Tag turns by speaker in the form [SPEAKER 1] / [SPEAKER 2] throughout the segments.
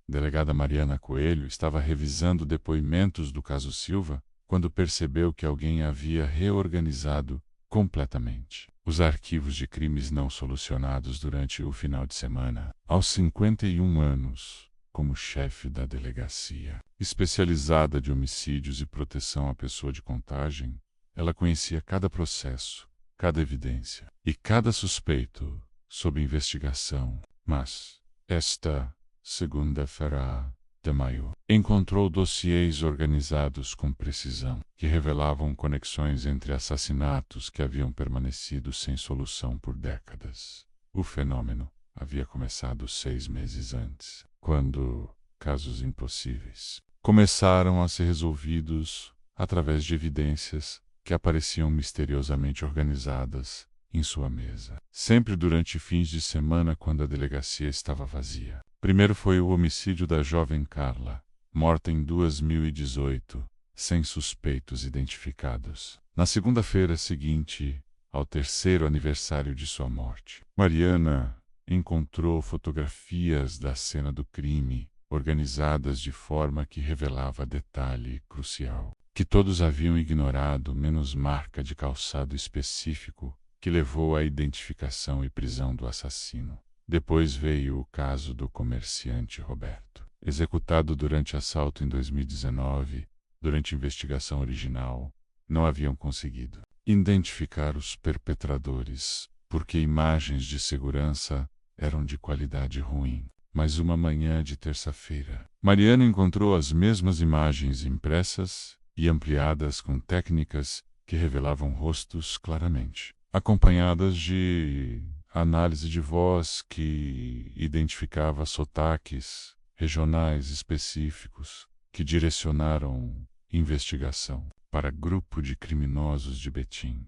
[SPEAKER 1] Delegada Mariana Coelho estava revisando depoimentos do caso Silva quando percebeu que alguém havia reorganizado completamente os arquivos de crimes não solucionados durante o final de semana. Aos 51 anos, como chefe da delegacia especializada de homicídios e proteção à pessoa de Contagem, ela conhecia cada processo, cada evidência e cada suspeito sob investigação. Mas, esta segunda-feira de maio, encontrou dossiês organizados com precisão, que revelavam conexões entre assassinatos que haviam permanecido sem solução por décadas. O fenômeno havia começado 6 meses antes, quando casos impossíveis começaram a ser resolvidos através de evidências que apareciam misteriosamente organizadas em sua mesa, sempre durante fins de semana quando a delegacia estava vazia. Primeiro foi o homicídio da jovem Carla, morta em 2018, sem suspeitos identificados. Na segunda-feira seguinte ao terceiro aniversário de sua morte, Mariana encontrou fotografias da cena do crime, organizadas de forma que revelava detalhe crucial, que todos haviam ignorado, menos marca de calçado específico que levou à identificação e prisão do assassino. Depois veio o caso do comerciante Roberto, executado durante assalto em 2019. Durante investigação original, não haviam conseguido identificar os perpetradores, porque imagens de segurança eram de qualidade ruim. Mas uma manhã de terça-feira, Mariana encontrou as mesmas imagens impressas e ampliadas com técnicas que revelavam rostos claramente, acompanhadas de análise de voz que identificava sotaques regionais específicos que direcionaram investigação para grupo de criminosos de Betim.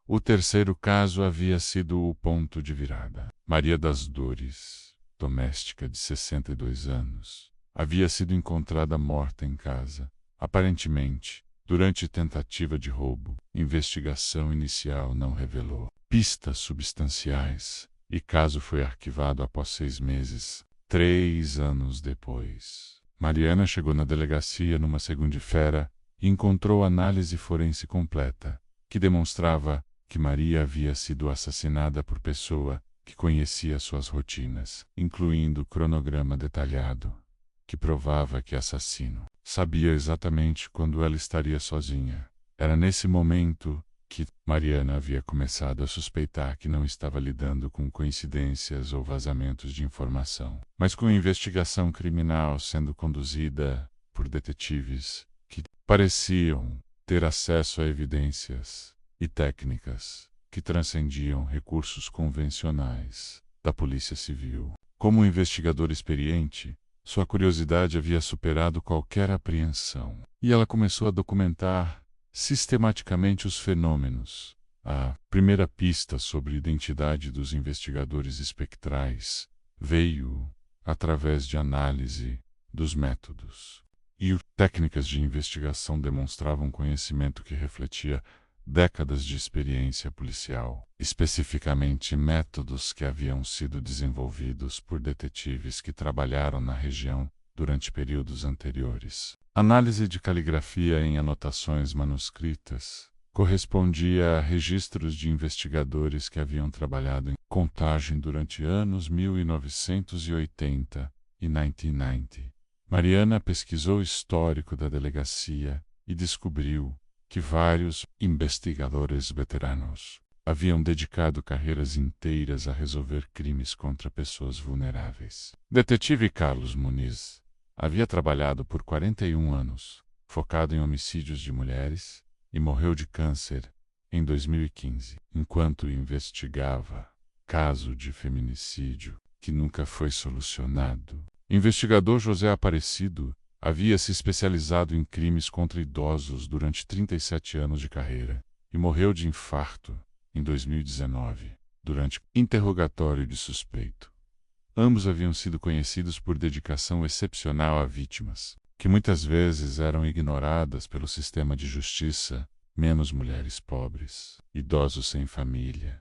[SPEAKER 1] O terceiro caso havia sido o ponto de virada. Maria das Dores, doméstica de 62 anos, havia sido encontrada morta em casa, aparentemente durante tentativa de roubo. Investigação inicial não revelou pistas substanciais e caso foi arquivado após 6 meses. 3 anos depois, Mariana chegou na delegacia numa segunda-feira e encontrou análise forense completa, que demonstrava que Maria havia sido assassinada por pessoa que conhecia suas rotinas, incluindo cronograma detalhado, que provava que o assassino sabia exatamente quando ela estaria sozinha. Era nesse momento que Mariana havia começado a suspeitar que não estava lidando com coincidências ou vazamentos de informação, mas com investigação criminal sendo conduzida por detetives que pareciam ter acesso a evidências e técnicas que transcendiam recursos convencionais da Polícia Civil. Como um investigador experiente, sua curiosidade havia superado qualquer apreensão, e ela começou a documentar sistematicamente os fenômenos. A primeira pista sobre a identidade dos investigadores espectrais veio através de análise dos métodos. E técnicas de investigação demonstravam conhecimento que refletia décadas de experiência policial, especificamente métodos que haviam sido desenvolvidos por detetives que trabalharam na região durante períodos anteriores. Análise de caligrafia em anotações manuscritas correspondia a registros de investigadores que haviam trabalhado em Contagem durante anos 1980 e 1990. Mariana pesquisou o histórico da delegacia e descobriu que vários investigadores veteranos haviam dedicado carreiras inteiras a resolver crimes contra pessoas vulneráveis. Detetive Carlos Muniz havia trabalhado por 41 anos, focado em homicídios de mulheres, e morreu de câncer em 2015, enquanto investigava caso de feminicídio que nunca foi solucionado. Investigador José Aparecido havia se especializado em crimes contra idosos durante 37 anos de carreira e morreu de infarto em 2019, durante interrogatório de suspeito. Ambos haviam sido conhecidos por dedicação excepcional a vítimas, que muitas vezes eram ignoradas pelo sistema de justiça, menos mulheres pobres, idosos sem família,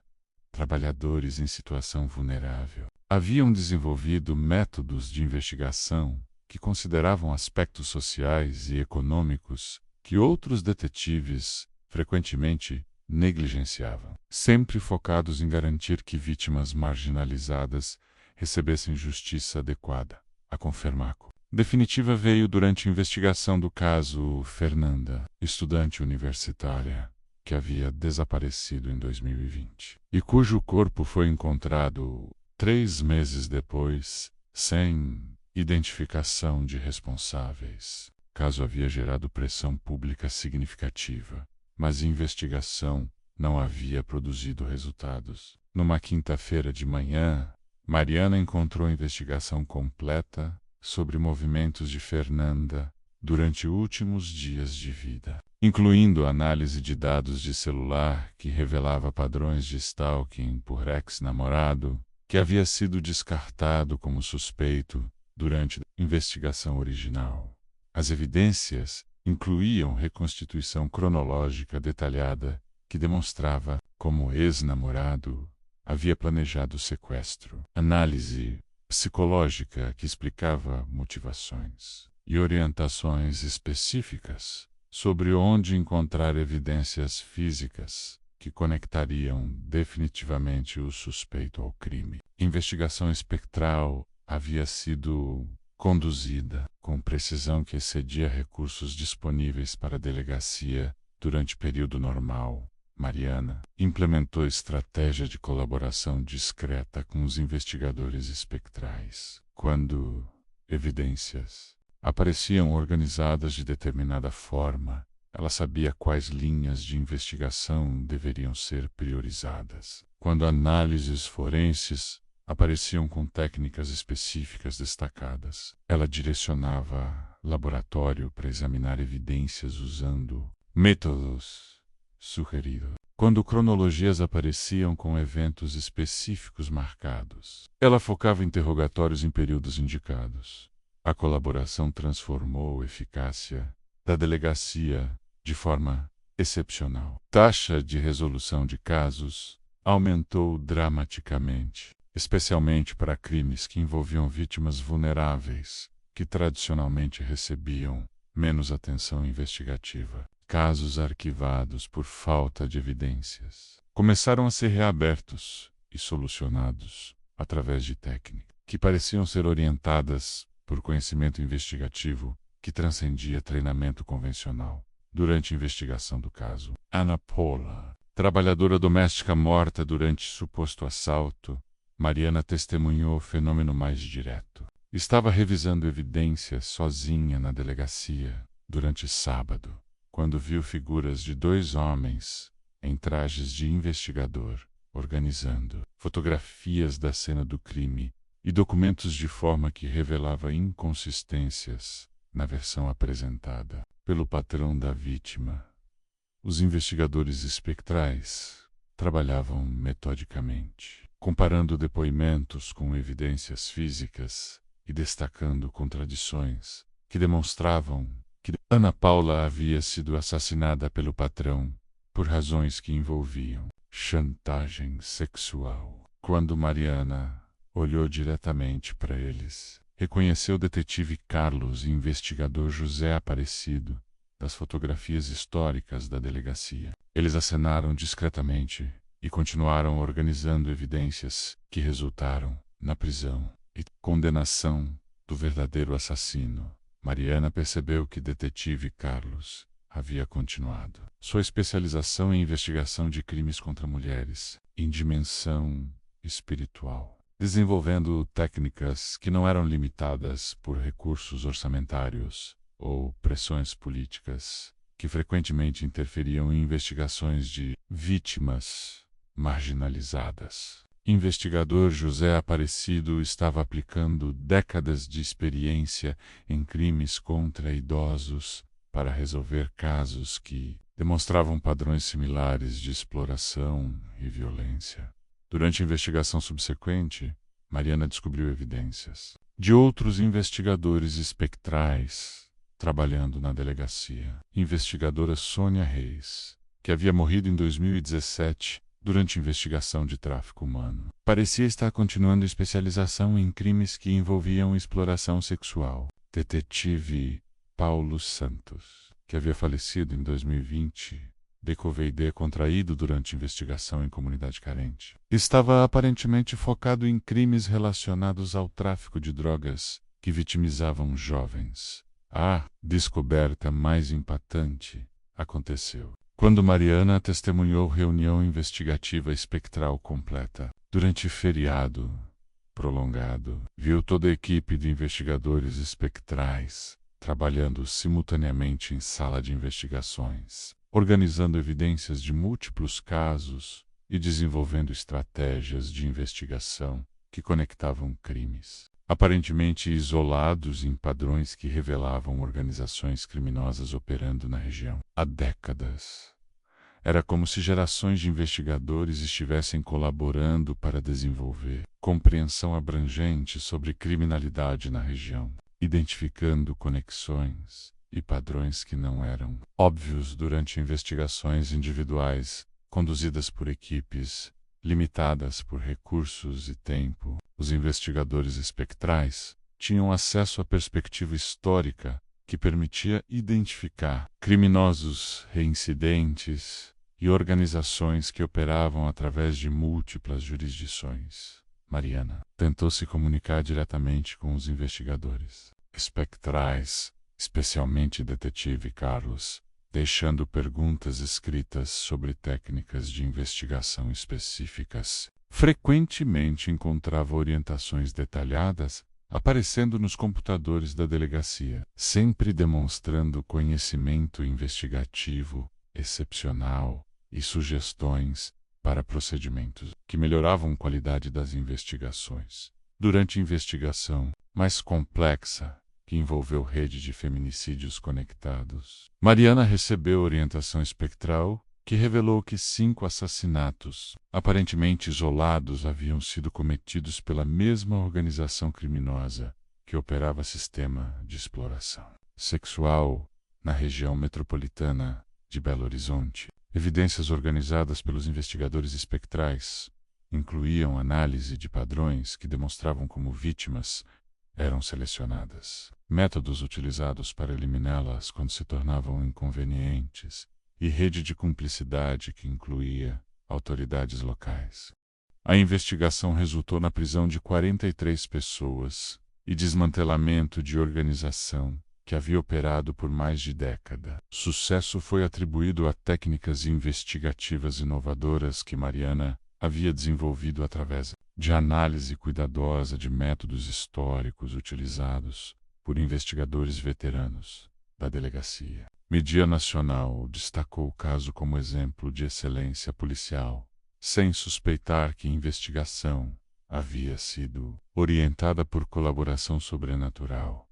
[SPEAKER 1] trabalhadores em situação vulnerável. haviam desenvolvido métodos de investigação que consideravam aspectos sociais e econômicos que outros detetives frequentemente negligenciavam, sempre focados em garantir que vítimas marginalizadas recebessem justiça adequada. A Confermaco definitiva veio durante a investigação do caso Fernanda, estudante universitária que havia desaparecido em 2020 e cujo corpo foi encontrado 3 meses depois, sem identificação de responsáveis. O caso havia gerado pressão pública significativa, mas a investigação não havia produzido resultados. Numa quinta-feira de manhã, Mariana encontrou a investigação completa sobre movimentos de Fernanda durante últimos dias de vida, incluindo análise de dados de celular que revelava padrões de stalking por ex-namorado, que havia sido descartado como suspeito durante a investigação original. As evidências incluíam reconstituição cronológica detalhada que demonstrava como o ex-namorado havia planejado o sequestro, análise psicológica que explicava motivações e orientações específicas sobre onde encontrar evidências físicas que conectariam definitivamente o suspeito ao crime. A investigação espectral havia sido conduzida com precisão que excedia recursos disponíveis para a delegacia durante o período normal. Mariana implementou estratégia de colaboração discreta com os investigadores espectrais. Quando evidências apareciam organizadas de determinada forma, ela sabia quais linhas de investigação deveriam ser priorizadas. Quando análises forenses apareciam com técnicas específicas destacadas, ela direcionava laboratório para examinar evidências usando métodos sugeridos. Quando cronologias apareciam com eventos específicos marcados, ela focava interrogatórios em períodos indicados. A colaboração transformou a eficácia da delegacia de forma excepcional. Taxa de resolução de casos aumentou dramaticamente, especialmente para crimes que envolviam vítimas vulneráveis, que tradicionalmente recebiam menos atenção investigativa. Casos arquivados por falta de evidências começaram a ser reabertos e solucionados através de técnicas que pareciam ser orientadas por conhecimento investigativo que transcendia treinamento convencional. Durante a investigação do caso, Ana Paula, trabalhadora doméstica morta durante suposto assalto, Mariana testemunhou o fenômeno mais direto. Estava revisando evidências sozinha na delegacia durante sábado, quando viu figuras de 2 homens em trajes de investigador organizando fotografias da cena do crime e documentos de forma que revelava inconsistências na versão apresentada pelo patrão da vítima. Os investigadores espectrais trabalhavam metodicamente, comparando depoimentos com evidências físicas e destacando contradições que demonstravam que Ana Paula havia sido assassinada pelo patrão por razões que envolviam chantagem sexual. Quando Mariana olhou diretamente para eles, reconheceu o detetive Carlos e investigador José Aparecido das fotografias históricas da delegacia. Eles acenaram discretamente e continuaram organizando evidências que resultaram na prisão e condenação do verdadeiro assassino. Mariana percebeu que detetive Carlos havia continuado sua especialização em investigação de crimes contra mulheres em dimensão espiritual, desenvolvendo técnicas que não eram limitadas por recursos orçamentários ou pressões políticas, que frequentemente interferiam em investigações de vítimas marginalizadas. Investigador José Aparecido estava aplicando décadas de experiência em crimes contra idosos para resolver casos que demonstravam padrões similares de exploração e violência. Durante a investigação subsequente, Mariana descobriu evidências de outros investigadores espectrais trabalhando na delegacia. Investigadora Sônia Reis, que havia morrido em 2017 durante investigação de tráfico humano. Parecia estar continuando especialização em crimes que envolviam exploração sexual. Detetive Paulo Santos, que havia falecido em 2020, de Covid contraído durante investigação em comunidade carente, estava aparentemente focado em crimes relacionados ao tráfico de drogas que vitimizavam jovens. A descoberta mais impactante aconteceu quando Mariana testemunhou reunião investigativa espectral completa. Durante feriado prolongado, viu toda a equipe de investigadores espectrais trabalhando simultaneamente em sala de investigações, organizando evidências de múltiplos casos e desenvolvendo estratégias de investigação que conectavam crimes aparentemente isolados em padrões que revelavam organizações criminosas operando na região há décadas. Era como se gerações de investigadores estivessem colaborando para desenvolver compreensão abrangente sobre criminalidade na região, identificando conexões e padrões que não eram óbvios durante investigações individuais conduzidas por equipes limitadas por recursos e tempo. Os investigadores espectrais tinham acesso à perspectiva histórica que permitia identificar criminosos reincidentes e organizações que operavam através de múltiplas jurisdições. Mariana tentou se comunicar diretamente com os investigadores espectrais, especialmente detetive Carlos, deixando perguntas escritas sobre técnicas de investigação específicas. Frequentemente encontrava orientações detalhadas aparecendo nos computadores da delegacia, sempre demonstrando conhecimento investigativo excepcional e sugestões para procedimentos que melhoravam a qualidade das investigações. Durante a investigação mais complexa, que envolveu rede de feminicídios conectados, Mariana recebeu orientação espectral que revelou que 5 assassinatos, aparentemente isolados, haviam sido cometidos pela mesma organização criminosa que operava sistema de exploração sexual na região metropolitana de Belo Horizonte. Evidências organizadas pelos investigadores espectrais incluíam análise de padrões que demonstravam como vítimas eram selecionadas, métodos utilizados para eliminá-las quando se tornavam inconvenientes, e rede de cumplicidade que incluía autoridades locais. A investigação resultou na prisão de 43 pessoas e desmantelamento de organização que havia operado por mais de década. Sucesso foi atribuído a técnicas investigativas inovadoras que Mariana havia desenvolvido através de análise cuidadosa de métodos históricos utilizados por investigadores veteranos da delegacia. Mídia nacional destacou o caso como exemplo de excelência policial, sem suspeitar que a investigação havia sido orientada por colaboração sobrenatural.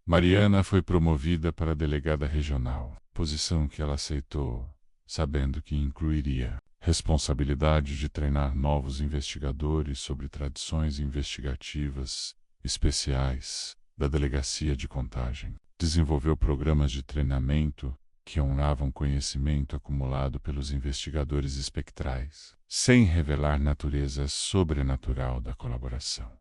[SPEAKER 1] Mariana foi promovida para delegada regional, posição que ela aceitou, sabendo que incluiria responsabilidade de treinar novos investigadores sobre tradições investigativas especiais da Delegacia de Contagem. Desenvolveu programas de treinamento que honravam conhecimento acumulado pelos investigadores espectrais, sem revelar natureza sobrenatural da colaboração.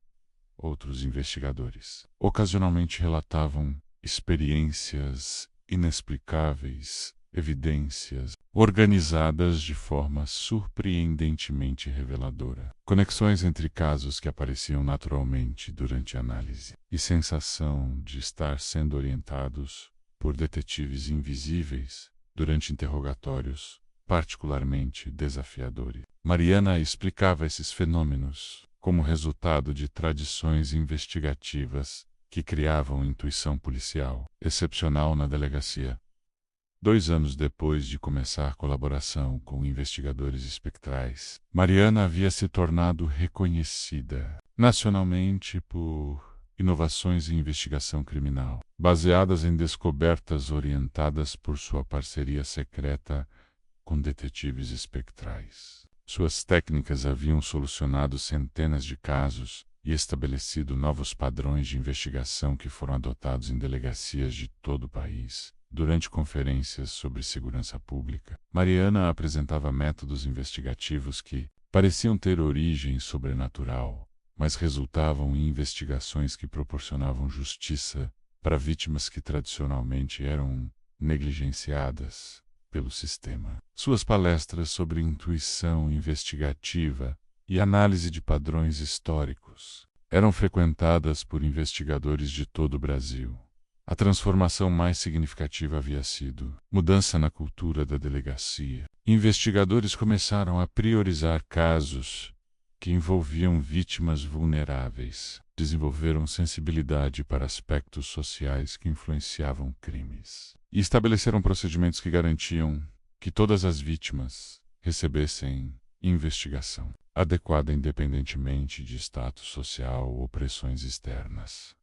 [SPEAKER 1] Outros investigadores ocasionalmente relatavam experiências inexplicáveis, evidências organizadas de forma surpreendentemente reveladora, conexões entre casos que apareciam naturalmente durante a análise, e sensação de estar sendo orientados por detetives invisíveis durante interrogatórios particularmente desafiadores. Mariana explicava esses fenômenos como resultado de tradições investigativas que criavam intuição policial excepcional na delegacia. 2 anos depois de começar a colaboração com investigadores espectrais, Mariana havia se tornado reconhecida nacionalmente por inovações em investigação criminal, baseadas em descobertas orientadas por sua parceria secreta com detetives espectrais. Suas técnicas haviam solucionado centenas de casos e estabelecido novos padrões de investigação que foram adotados em delegacias de todo o país. Durante conferências sobre segurança pública, Mariana apresentava métodos investigativos que pareciam ter origem sobrenatural, mas resultavam em investigações que proporcionavam justiça para vítimas que tradicionalmente eram negligenciadas pelo sistema. Suas palestras sobre intuição investigativa e análise de padrões históricos eram frequentadas por investigadores de todo o Brasil. A transformação mais significativa havia sido mudança na cultura da delegacia. Investigadores começaram a priorizar casos que envolviam vítimas vulneráveis. Desenvolveram sensibilidade para aspectos sociais que influenciavam crimes. E estabeleceram procedimentos que garantiam que todas as vítimas recebessem investigação adequada independentemente de status social ou pressões externas.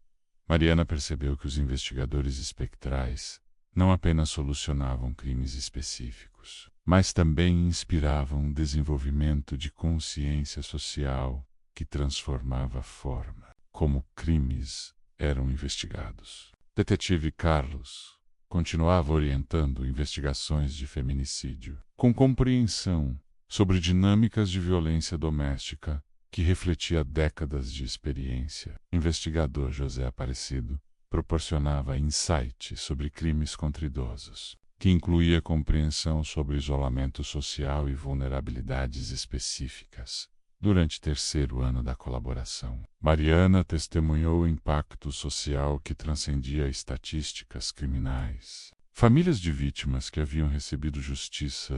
[SPEAKER 1] Mariana percebeu que os investigadores espectrais não apenas solucionavam crimes específicos, mas também inspiravam um desenvolvimento de consciência social que transformava a forma como crimes eram investigados. Detetive Carlos continuava orientando investigações de feminicídio, com compreensão sobre dinâmicas de violência doméstica que refletia décadas de experiência. Investigador José Aparecido proporcionava insight sobre crimes contra idosos, que incluía compreensão sobre isolamento social e vulnerabilidades específicas. Durante o terceiro ano da colaboração, Mariana testemunhou o impacto social que transcendia estatísticas criminais. Famílias de vítimas que haviam recebido justiça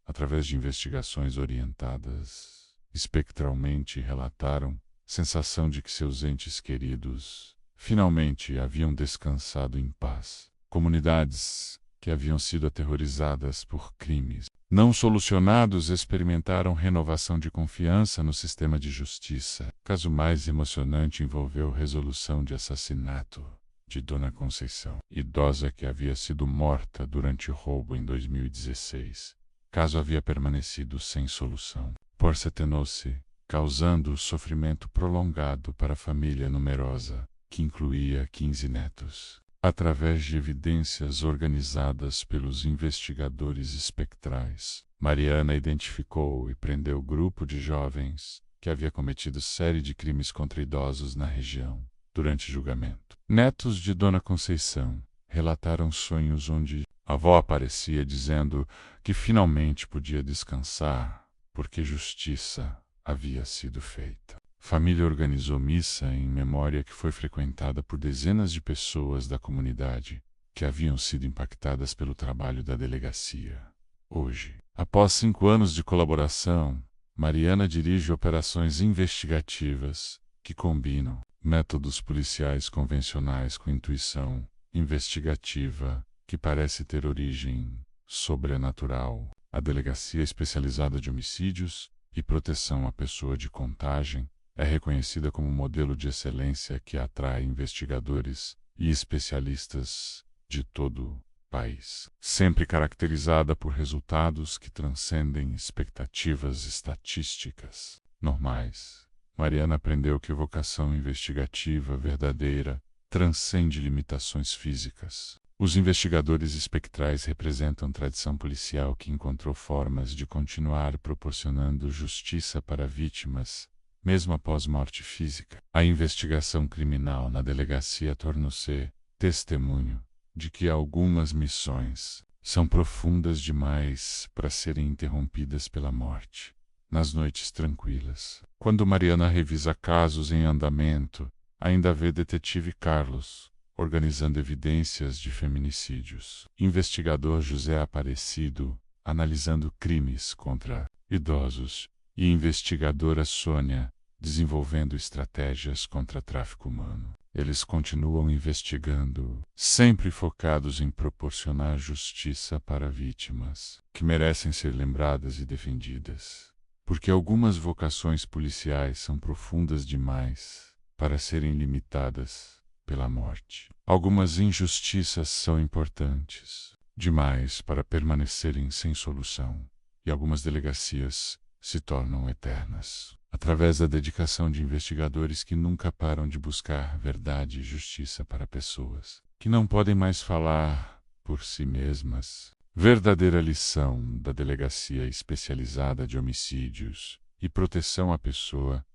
[SPEAKER 1] através de investigações orientadas espectralmente relataram sensação de que seus entes queridos finalmente haviam descansado em paz. Comunidades que haviam sido aterrorizadas por crimes não solucionados experimentaram renovação de confiança no sistema de justiça. O caso mais emocionante envolveu resolução de assassinato de Dona Conceição, idosa que havia sido morta durante o roubo em 2016. O caso havia permanecido sem solução. Porcetenou-se, causando sofrimento prolongado para a família numerosa, que incluía 15 netos. Através de evidências organizadas pelos investigadores espectrais, Mariana identificou e prendeu grupo de jovens que havia cometido série de crimes contra idosos na região. Durante julgamento, netos de Dona Conceição relataram sonhos onde a avó aparecia dizendo que finalmente podia descansar porque justiça havia sido feita. Família organizou missa em memória que foi frequentada por dezenas de pessoas da comunidade que haviam sido impactadas pelo trabalho da delegacia. Hoje, após 5 anos de colaboração, Mariana dirige operações investigativas que combinam métodos policiais convencionais com intuição investigativa que parece ter origem sobrenatural. A Delegacia Especializada de Homicídios e Proteção à Pessoa de Contagem é reconhecida como modelo de excelência que atrai investigadores e especialistas de todo o país, sempre caracterizada por resultados que transcendem expectativas estatísticas normais. Mariana aprendeu que vocação investigativa verdadeira transcende limitações físicas. Os investigadores espectrais representam tradição policial que encontrou formas de continuar proporcionando justiça para vítimas mesmo após morte física. A investigação criminal na delegacia tornou-se testemunho de que algumas missões são profundas demais para serem interrompidas pela morte. Nas noites tranquilas, quando Mariana revisa casos em andamento, ainda vê detetive Carlos organizando evidências de feminicídios, investigador José Aparecido analisando crimes contra idosos e investigadora Sônia desenvolvendo estratégias contra tráfico humano. Eles continuam investigando, sempre focados em proporcionar justiça para vítimas que merecem ser lembradas e defendidas. Porque algumas vocações policiais são profundas demais para serem limitadas pela morte. Algumas injustiças são importantes demais para permanecerem sem solução. E algumas delegacias se tornam eternas. Através da dedicação de investigadores que nunca param de buscar verdade e justiça para pessoas que não podem mais falar por si mesmas. Verdadeira lição da Delegacia Especializada de Homicídios e Proteção à Pessoa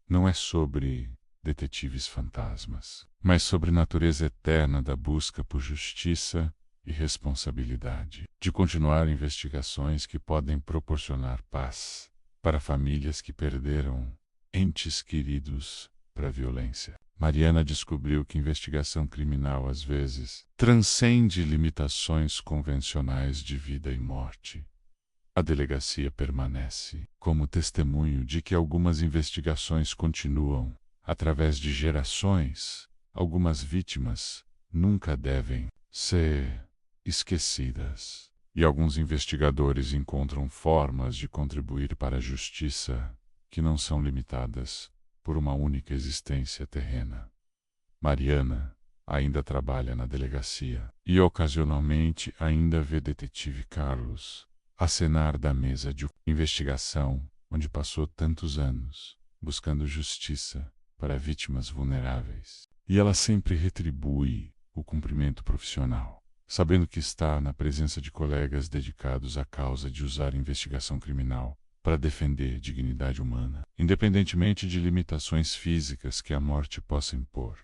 [SPEAKER 1] não é sobre detetives fantasmas, mas sobre a natureza eterna da busca por justiça e responsabilidade, de continuar investigações que podem proporcionar paz para famílias que perderam entes queridos para a violência. Mariana descobriu que investigação criminal às vezes transcende limitações convencionais de vida e morte. A delegacia permanece como testemunho de que algumas investigações continuam através de gerações. Algumas vítimas nunca devem ser esquecidas. E alguns investigadores encontram formas de contribuir para a justiça que não são limitadas por uma única existência terrena. Mariana ainda trabalha na delegacia e ocasionalmente ainda vê detetive Carlos acenar da mesa de investigação onde passou tantos anos buscando justiça para vítimas vulneráveis. E ela sempre retribui o cumprimento profissional, sabendo que está na presença de colegas dedicados à causa de usar investigação criminal para defender dignidade humana, independentemente de limitações físicas que a morte possa impor.